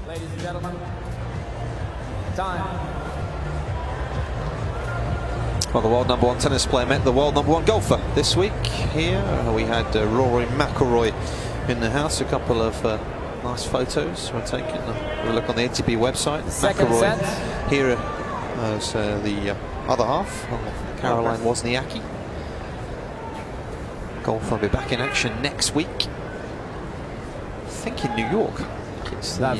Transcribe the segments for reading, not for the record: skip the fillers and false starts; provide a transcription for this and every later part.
Ladies and gentlemen, time. Well, the world #1 tennis player met the world #1 golfer this week. Here we had Rory McIlroy in the house. A couple of nice photos were taken. We'll look on the ATP website. Second McIlroy set. here as the other half, Caroline Wozniacki. Golf will be back in action next week. I think in New York. It's the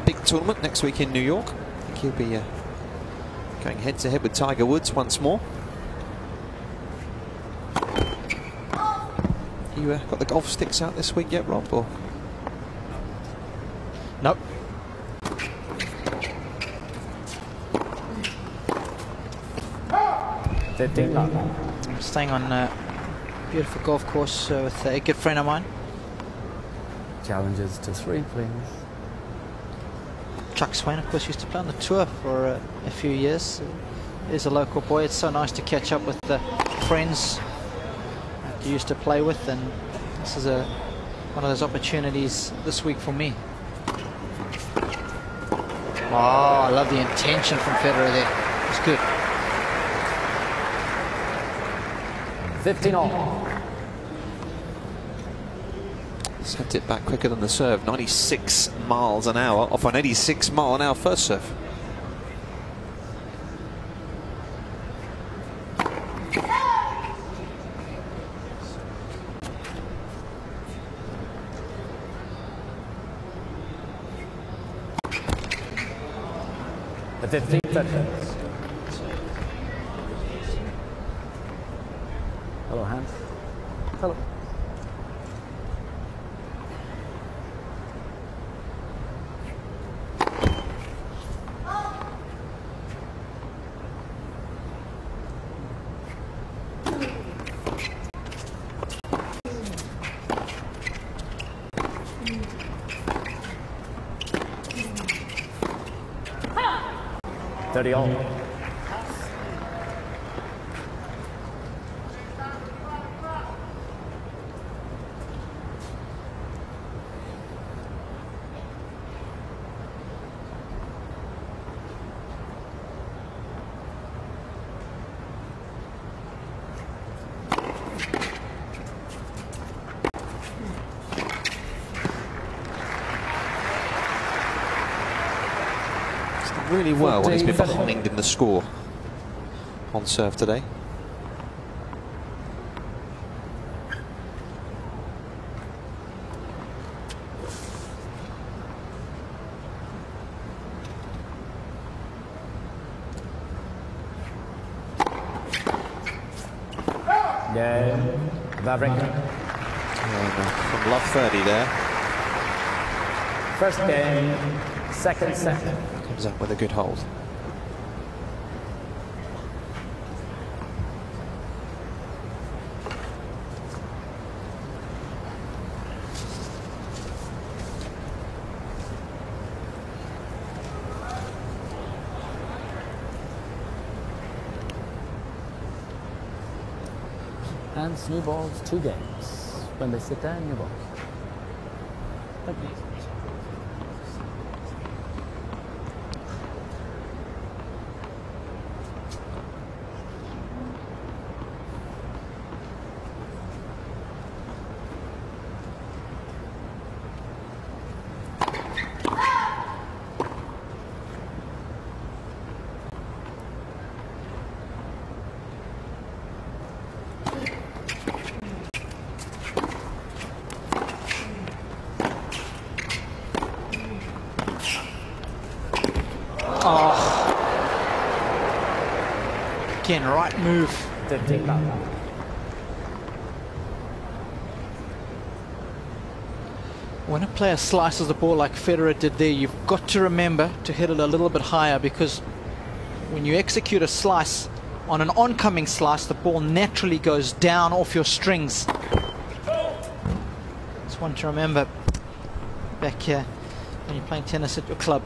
big tournament next week in New York. I think he'll be going head to head with Tiger Woods once more. You got the golf sticks out this week yet, Rob? Or? Nope. I'm staying on a beautiful golf course with a good friend of mine. Challenges to 3, please. Chuck Swain, of course, used to play on the tour for a few years. He's a local boy. It's so nice to catch up with the friends that you used to play with, and this is one of those opportunities this week for me. Oh, I love the intention from Federer there. It's good. 15 all. Sent it back quicker than the serve. 96 miles an hour off an 86 mile an hour first serve. The 15th seconds. Hello, Hans. Hello. All. Really well when he's been behind in the score on serve today. Yeah, Wawrinka. From love 30 there. First game, second set. Comes up with a good hold. And new balls, 2 games. When they sit down, new balls. Thank you. Again, right move. When a player slices the ball like Federer did there, you've got to remember to hit it a little bit higher, because when you execute a slice on an oncoming slice, the ball naturally goes down off your strings. It's one to remember back here when you're playing tennis at your club.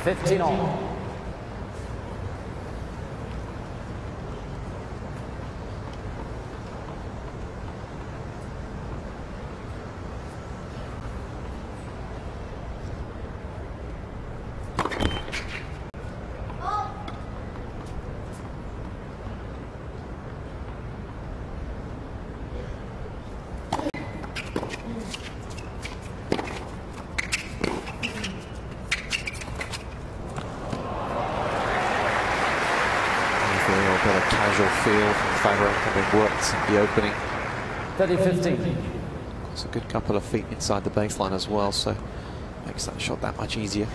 15 all. Casual feel from Federer, having worked the opening. 30-15. It's a good couple of feet inside the baseline as well, so makes that shot that much easier.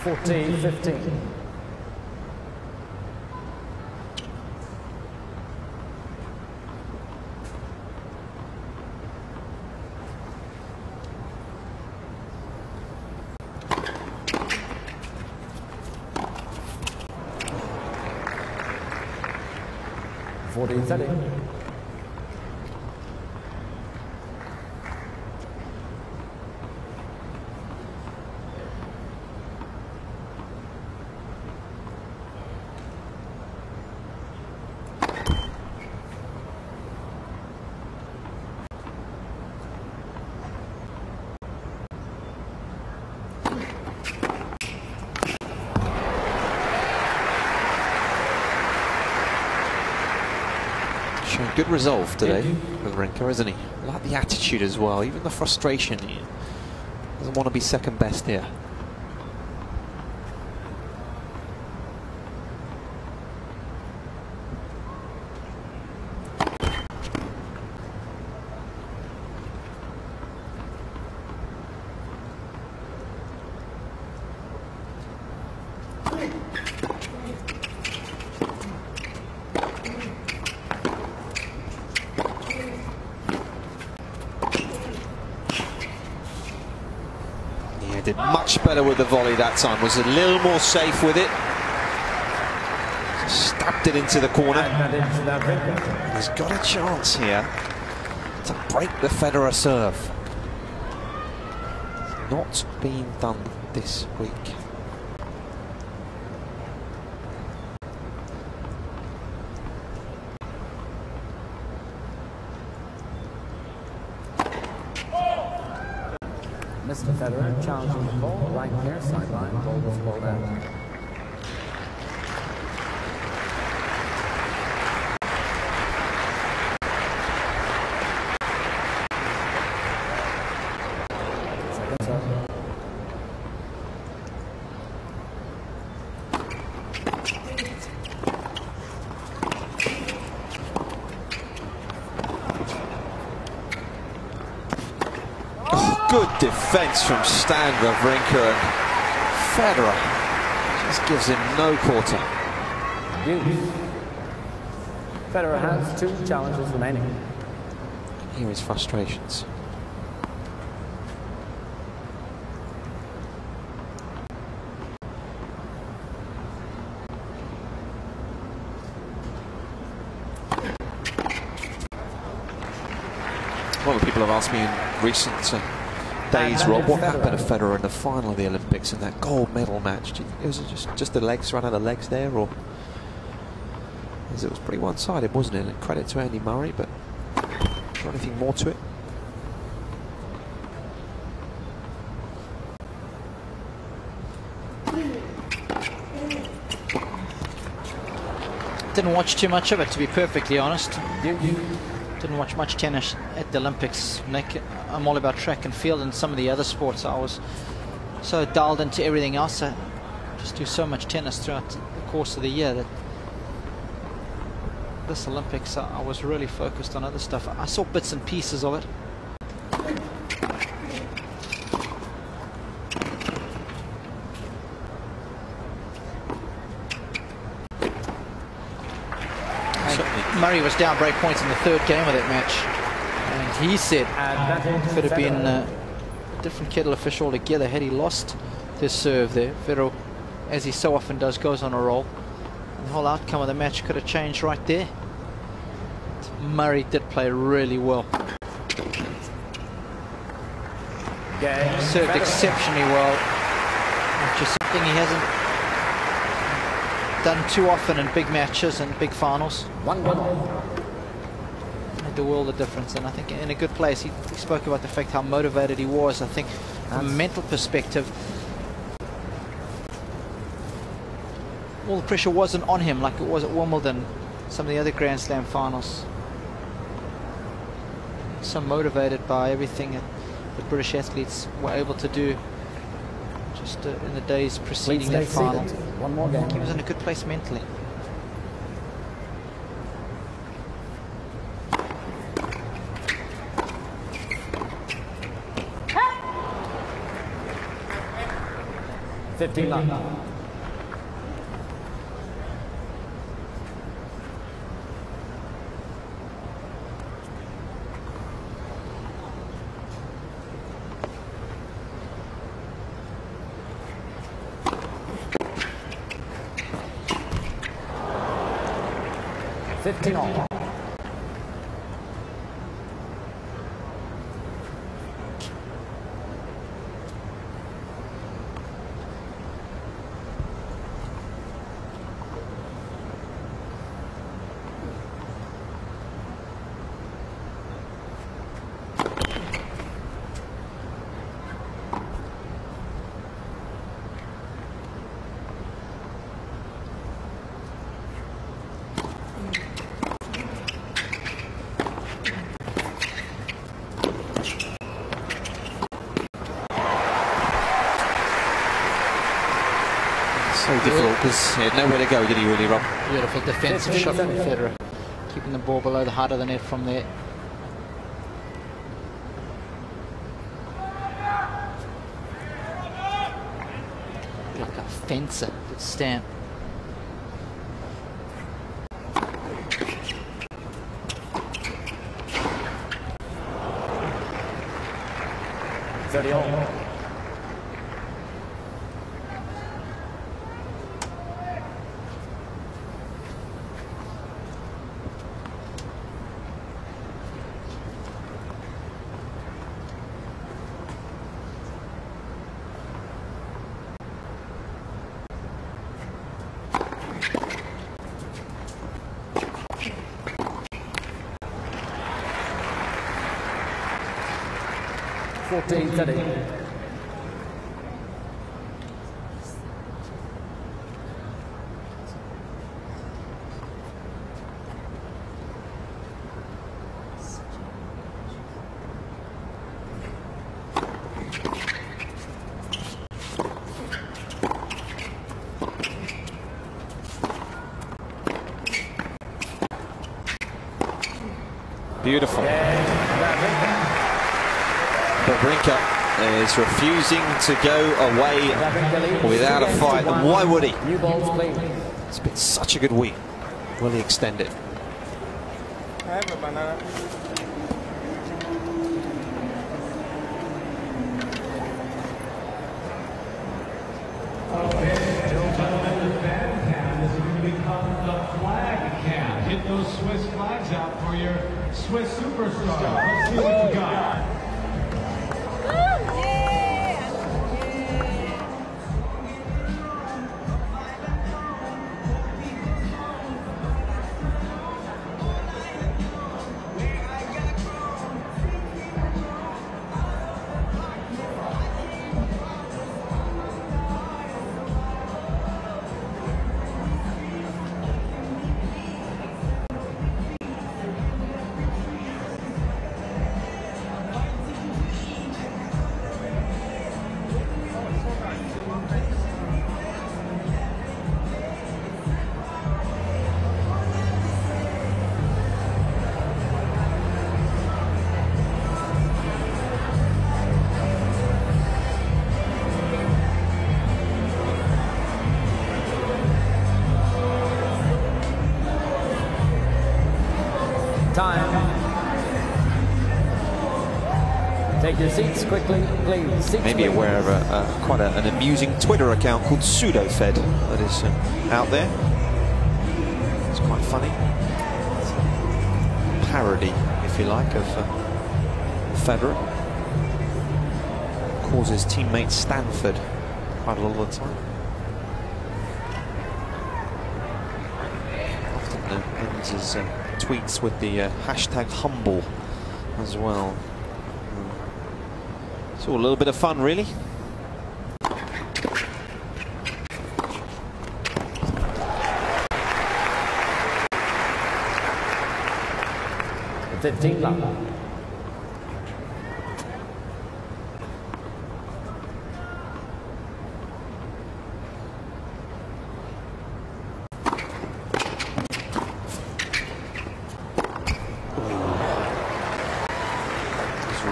$14-15. $14-30. Showing good resolve today with Rinka, isn't he? I like the attitude as well, even the frustration. He doesn't want to be second best here. Did much better with the volley that time, was a little more safe with it. Stabbed it into the corner. He's got a chance here to break the Federer serve. It's not been done this week. Mr. Federer challenging the ball, right near sideline, ball was balled out. Second serve. Good defense from Stan Wawrinka, and Federer just gives him no quarter. Federer has 2 challenges remaining. Here his frustrations. A lot of people have asked me in recent days, Rob, what happened to Federer in the final of the Olympics in that gold medal match? Was it just the legs, ran out of legs there, or? As it was pretty one-sided, wasn't it? And credit to Andy Murray, but is there anything more to it? Didn't watch too much of it, to be perfectly honest. Didn't watch much tennis at the Olympics, Nick. I'm all about track and field and some of the other sports. I was so dialed into everything else. I just do so much tennis throughout the course of the year that this Olympics I was really focused on other stuff. I saw bits and pieces of it. Murray was down break points in the 3rd game of that match, and He said it could have been a different kettle of fish altogether had he lost his serve there. Federer, as he so often does, goes on a roll. And the whole outcome of the match could have changed right there. Murray did play really well. Served exceptionally well, which is something he hasn't done too often in big matches and big finals. Made the world of difference, and I think in a good place. He spoke about the fact how motivated he was. I think from a mental perspective, all the pressure wasn't on him like it was at Wimbledon, some of the other Grand Slam finals. So motivated by everything that the British athletes were able to do just in the days preceding that final. One more game. He was in a good place mentally. All. So difficult because he had nowhere to go, did he really, Rob? Beautiful defensive shot from Federer, keeping the ball below the height of the net from there. Like a fencer at Stan. Beautiful. Wawrinka is refusing to go away without a fight. And why would he? It's been such a good week. Will he extend it? Get those Swiss flags out for your Swiss superstar. Let's see what you got. Take your seats quickly, please. Seats Maybe please. aware of quite an amusing Twitter account called PseudoFed that is out there. It's quite funny. It's a parody, if you like, of Federer. Calls his teammate Stanford quite a lot of the time. Often ends his tweets with the hashtag humble as well. It's all a little bit of fun, really. The 15 love.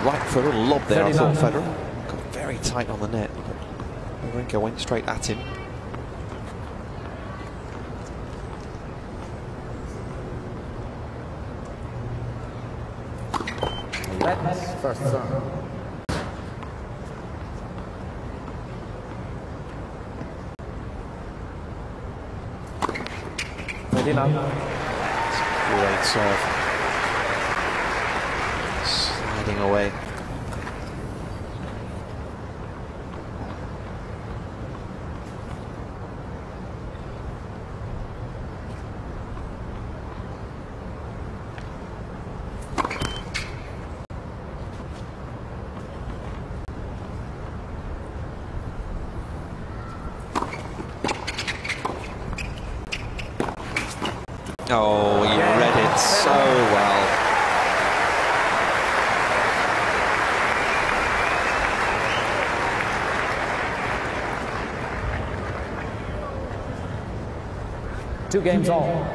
Right for a little lob there, I thought Federer. Got very tight on the net. Wawrinka went straight at him. Let's first serve. Great serve. Sliding away. Oh, he read it so well. Two games all.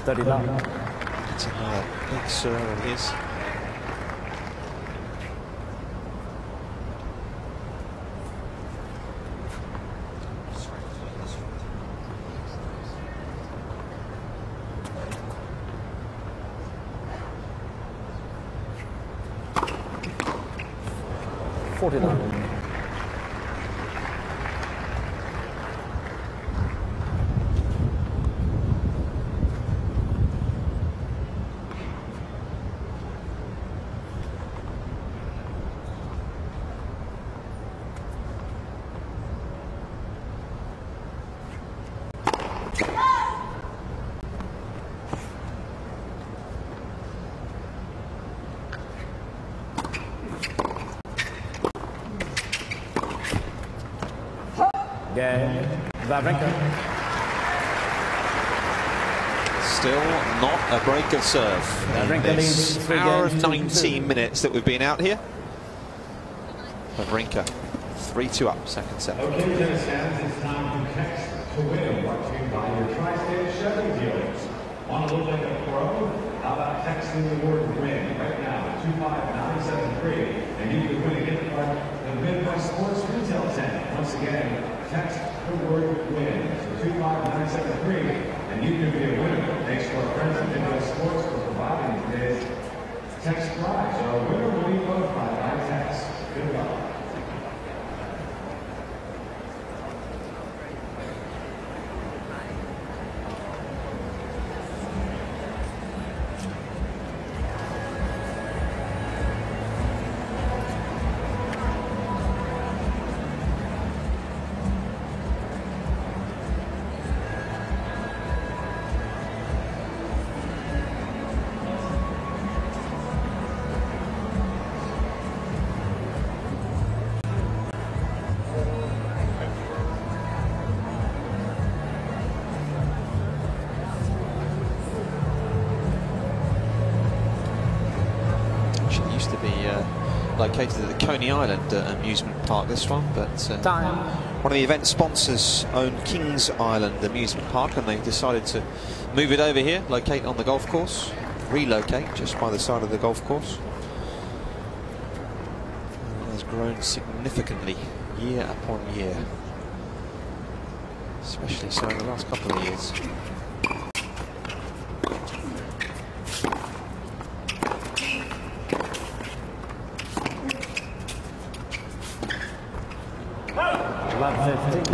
That's another big serve of his. Wawrinka. Still not a break of serve. This hour of 19 minutes that we've been out here. Wawrinka, 3-2 up, second set. Okay, tennis fans, it's time to text to win. Brought to you by your Tri-State Chevy dealers. Want to look like a pro? How about texting the word win right now to 25973, and you can win a gift card to the Midwest Sports Retail Tent. Once again, text the word win to 25973, and you can be a winner. Thanks to our friends at Midwest Sports for providing today's text prize. Our winner will be notified by text. Good luck. located at the Coney Island amusement park, this one, but one of the event sponsors owned Kings Island amusement park, and they decided to move it over here, locate on the golf course, relocate just by the side of the golf course. It has grown significantly year upon year, especially so in the last couple of years.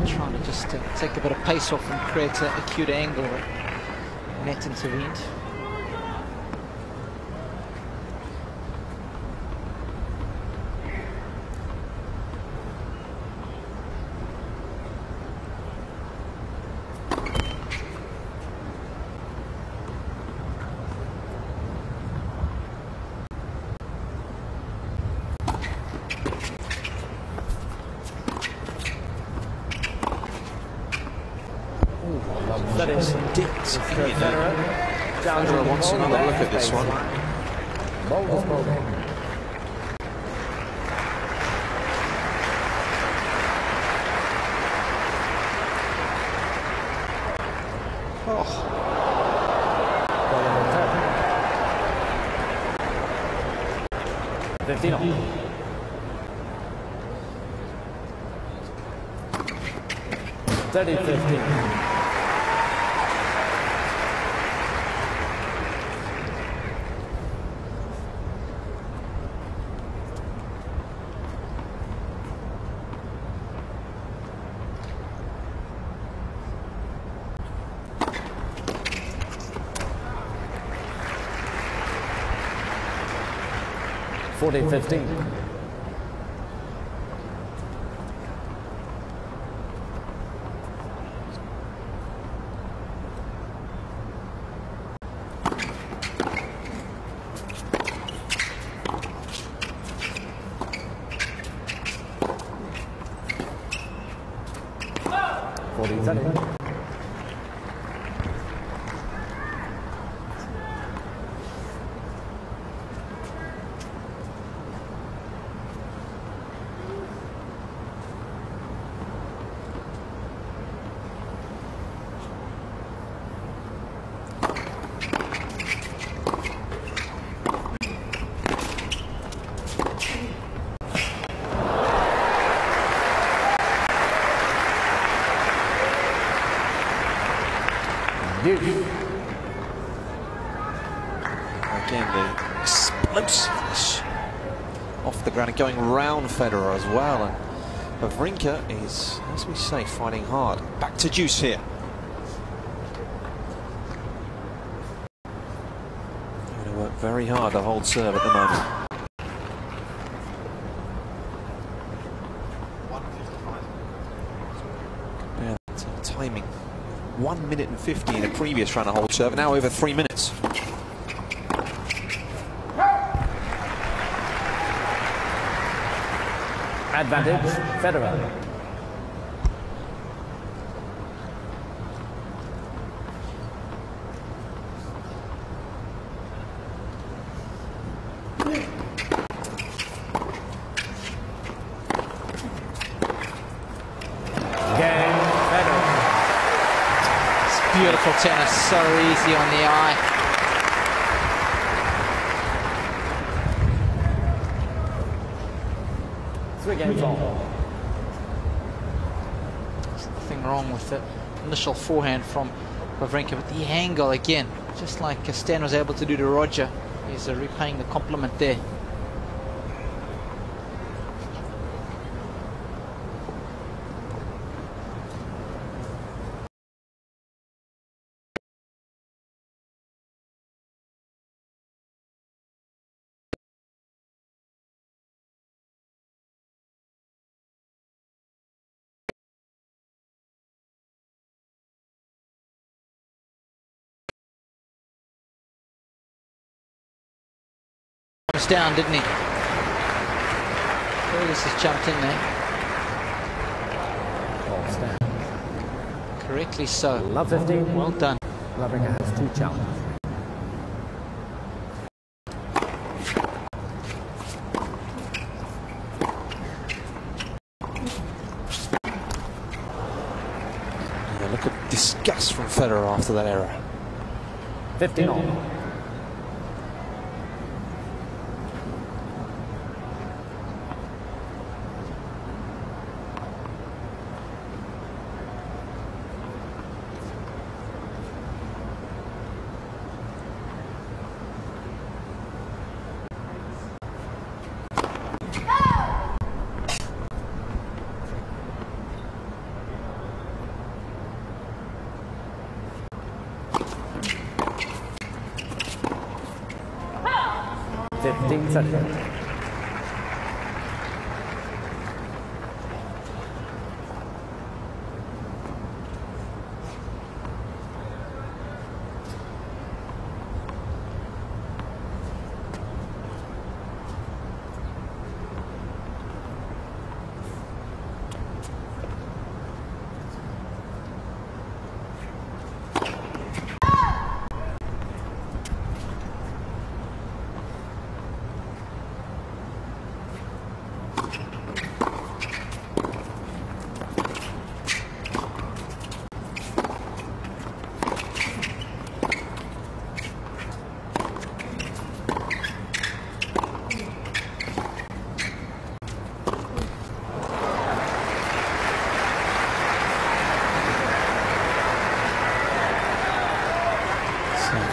Trying to just take a bit of pace off and create an acute angle. Net intervened. That is dipped. Federer wants another look at this one. Oh. 15. 30-15. 40-15. Again, the explosiveness off the ground and going round Federer as well. And Wawrinka is, as we say, fighting hard. Back to deuce here. Going to work very hard to hold serve at the moment. Yeah, that timing. 1 minute and 50 in a previous run to hold serve, now over 3 minutes. Advantage, Federer. Beautiful tennis, so easy on the eye. Three games on. There's nothing wrong with the initial forehand from Wawrinka, but the angle again, just like Stan was able to do to Roger, he's repaying the compliment there. Down, didn't he? Curtis has jumped in there. Correctly so. Love 15. Well done. Wawrinka has 2 challenges. look of disgust from Federer after that error. 15 all.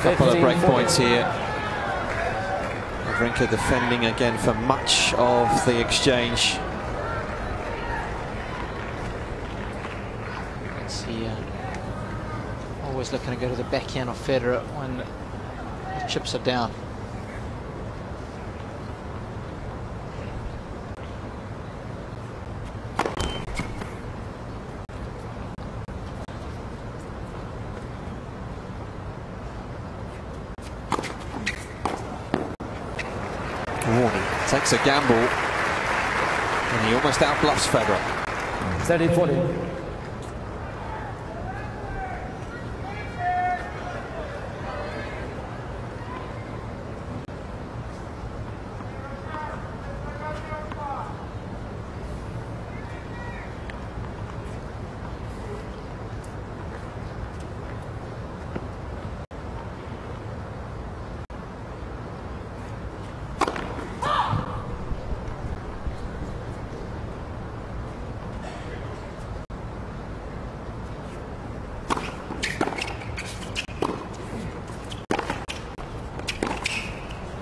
Couple of break points here. Wawrinka defending again for much of the exchange. Let's see, always looking to go to the backhand of Federer when the chips are down. Takes a gamble, and he almost outbluffs Federer. 30-40.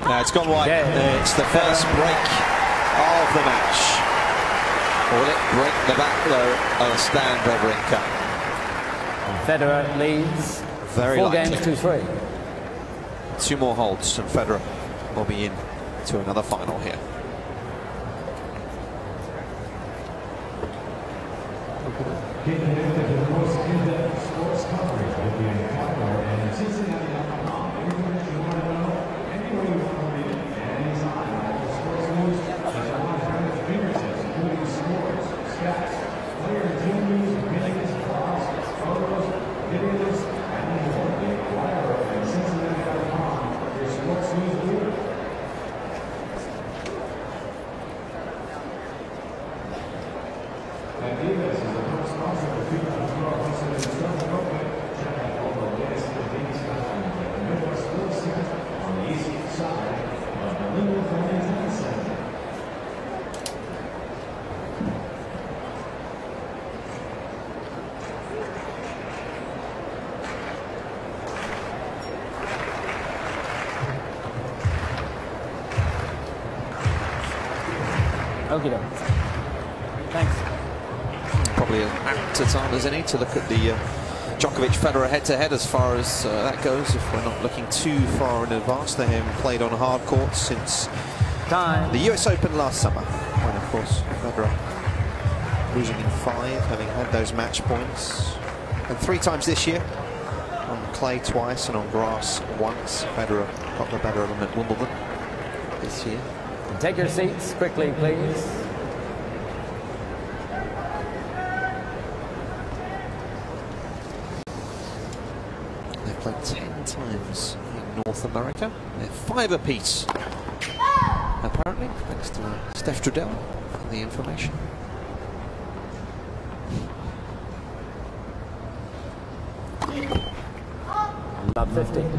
No, it's gone wide. Yeah. It's the first break of the match. Will it break the back though? A stand Wawrinka. Federer leads Very 4 likely. games to 3. 2 more holds and Federer will be in to another final here. Keep connected to the most in-depth sports coverage with the Empire and Cincinnati.com. Everything you want to know, anywhere you want to be, anytime. All the sports news, such as my friends' fingertips, including scores, stats, player and team news, opinions, blogs, photos, videos, and more. The Empire and Cincinnati.com, your sports news leader. Adidas is a co-sponsor of the FIFA World hosted in Southern Oakland. Check out all the latest Adidas fashion at the Midwest Sports Center on the east side of the Linwood Family Tennis Center. Okie doke. Thanks. Probably as apt a time as any to look at the Djokovic-Federer head-to-head as far as that goes, if we're not looking too far in advance. They haven't played on hard courts since the US Open last summer, when of course Federer losing in 5, having had those match points, and 3 times this year, on clay twice and on grass once. Federer got the better of him at Wimbledon this year. Take your seats quickly, please. They've played 10 times in North America. They're 5 apiece, apparently, thanks to Steph Trudell for the information. 15.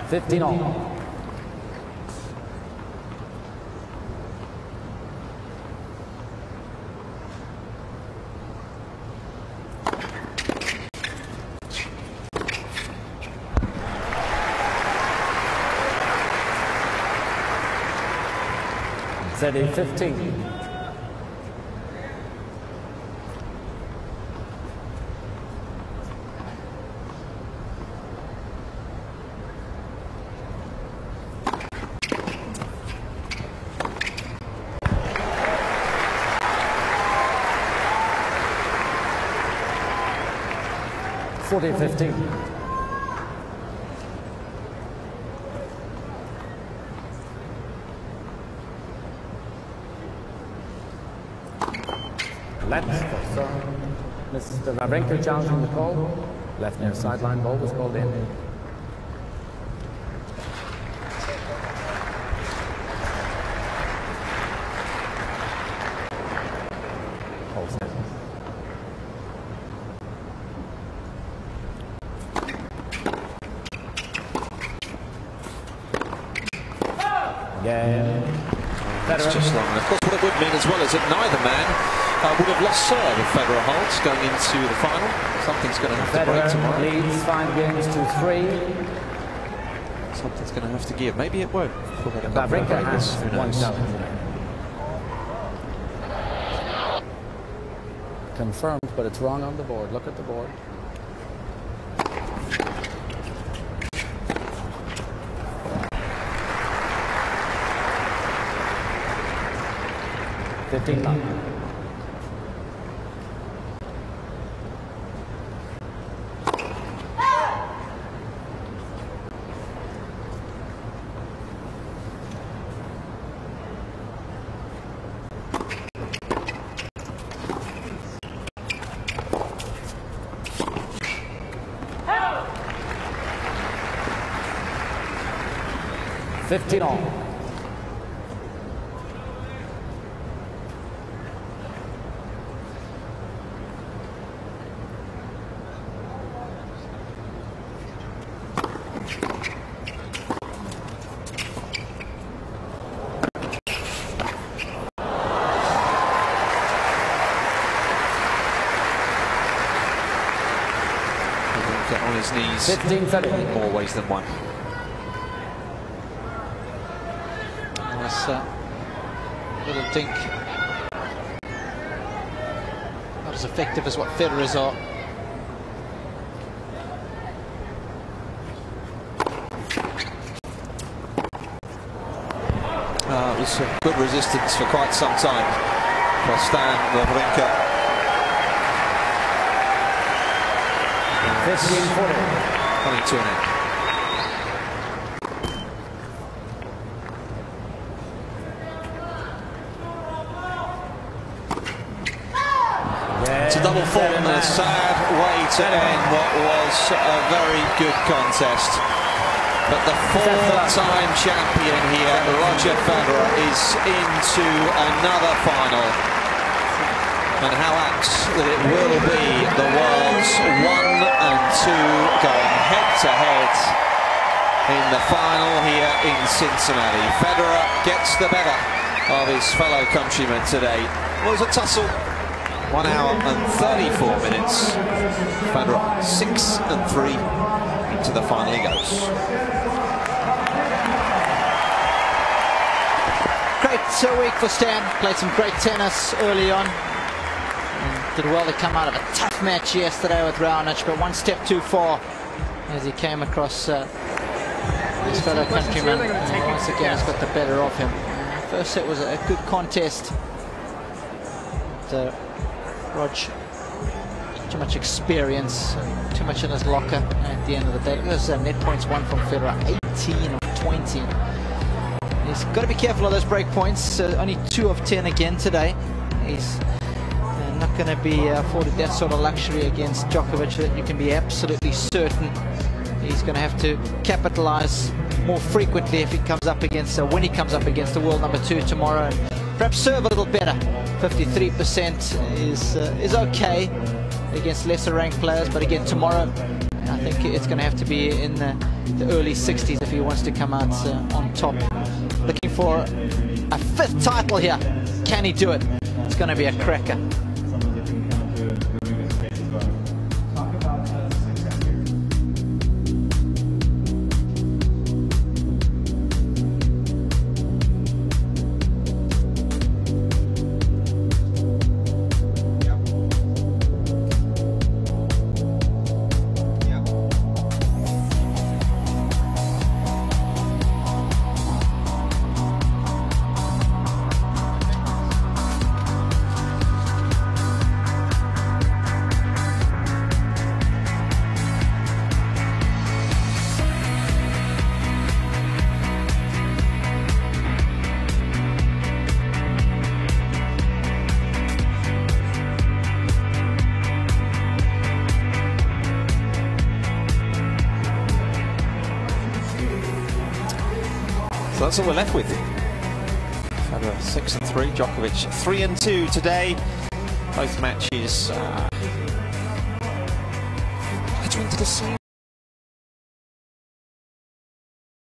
Fifteen all. Set 15. Forty 15. Left for serve. Mr. Wawrinka challenging the call. Left near sideline ball was called in. Hold set. Again. That's just long. And of course, what it would mean as well is that neither man would have lost serve if Federer holds going into the final. Something's going to have to break tomorrow. Leads 5 games to 3. Something's going to have to give. Maybe it won't. Wawrinka has one challenge. Confirmed, but it's wrong on the board. Look at the board. $15. $15 all. Get on his knees 15-30. in more ways than one. Nice little dink. Not as effective as what Federer's are. It was good resistance for quite some time for Stan Wawrinka. 15-40. Coming to an end. It's a double fault and a sad way to end what was a very good contest. But the four-time champion here, Roger Federer, is into another final. And how apt that it will be the world's 1 and 2 going head-to-head in the final here in Cincinnati. Federer gets the better of his fellow countrymen today. It was a tussle. 1 hour and 34 minutes. Federer 6 and 3 into the final he goes. Great week for Stan. Played some great tennis early on. And did well to come out of a tough match yesterday with Raonic, but one step too far as he came across his fellow countryman. And once again, he's got the better of him. First set was a good contest. Rog, too much experience, too much in his locker at the end of the day. Look at those net points won from Federer, 18 of 20. he's got to be careful of those break points. Only 2 of 10 again today. He's not going to be afforded that sort of luxury against Djokovic. That you can be absolutely certain he's going to have to capitalize more frequently if he comes up against, when he comes up against the world number 2 tomorrow. And perhaps serve a little better. 53% is okay against lesser ranked players, but again tomorrow I think it's going to have to be in the early 60s if he wants to come out on top. Looking for a 5th title here. Can he do it? It's going to be a cracker. So that's all we're left with. Federer 6-3, Djokovic 3-2 today. Both matches. Let's run to the same.